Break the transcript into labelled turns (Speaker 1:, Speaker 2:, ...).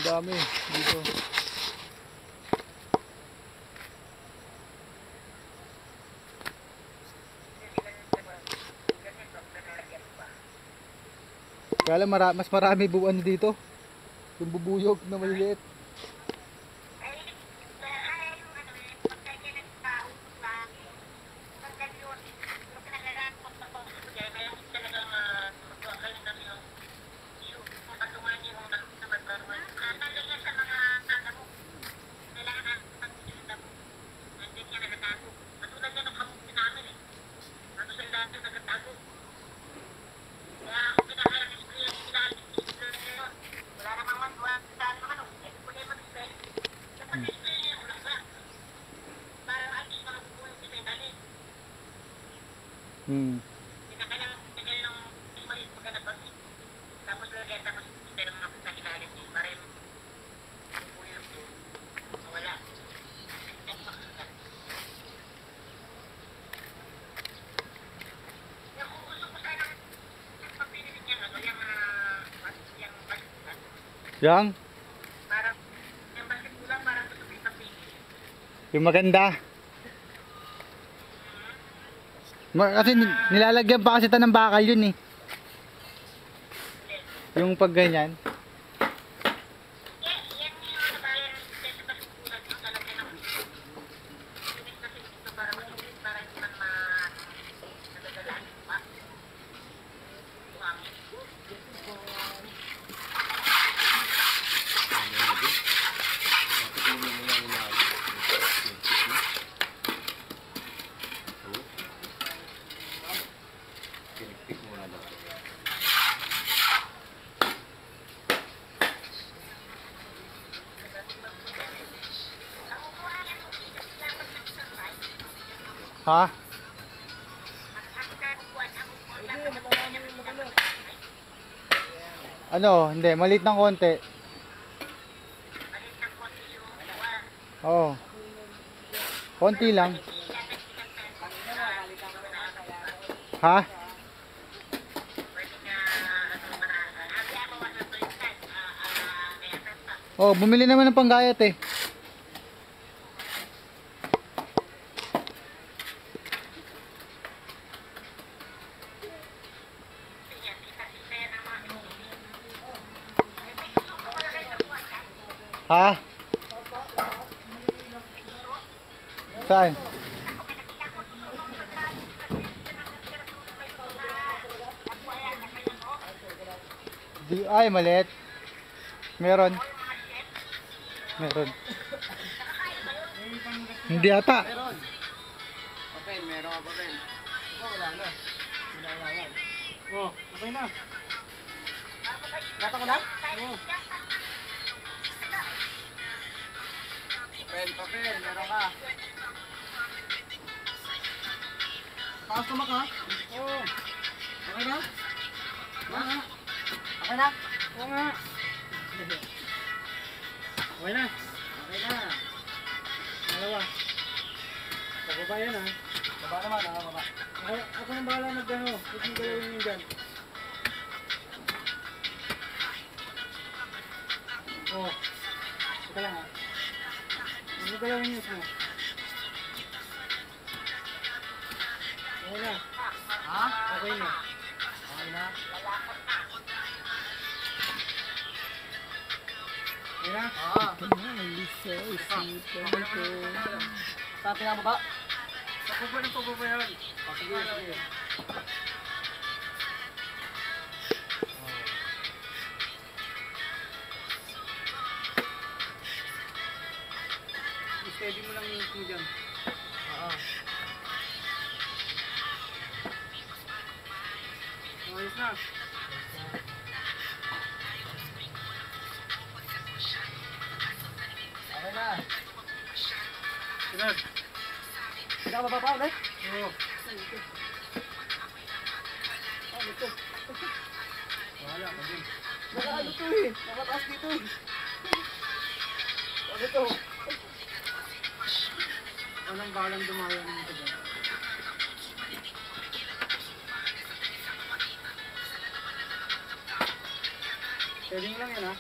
Speaker 1: dami dito. Kaya lang mas marami buwan dito. Yung bubuyog na maliliit. Hmm. Yang? Yung maganda. Kasi nilalagyan pa kasi ng bakal yun eh. Yung pag ganyan. Ha? Ano? Hindi, maliit ng konti. Oo. Konti lang. Ha? Oh, bumili naman ng panggayat eh. Ha? Saan? Ay, maliit. Meron. Meron. Hindi ata.
Speaker 2: Papel, meron ka papel. Wala na. Oh, okay na. Gata ko na? Oo. Papel, meron ka. Customer ka? Oo. Okay na? Oo nga. Okay na? Oo nga. Okay na? Okay na. Dalawa. Pababa yan ha. Baba naman ha, baba. Ako nang bahala mag-ano. Huwag mong galawin yun dyan. Oo. Ika lang ha. Huwag mong galawin yun mo. Okay na. Ha? Okay na. Okay na. Okay na? Saan pinababa? Pagpupo ng pagpupo yun. Sige, sige. Steady mo lang yung ito dyan. Oo. Ayos na. Okay na. Sunod. Pinakababa pa ulit? Oo. Ano ito? Wala pa din. Ano ito eh? Nakataas dito eh. Ano ito? Walang balang dumayo ng ito dyan. Pwede lang yan ha?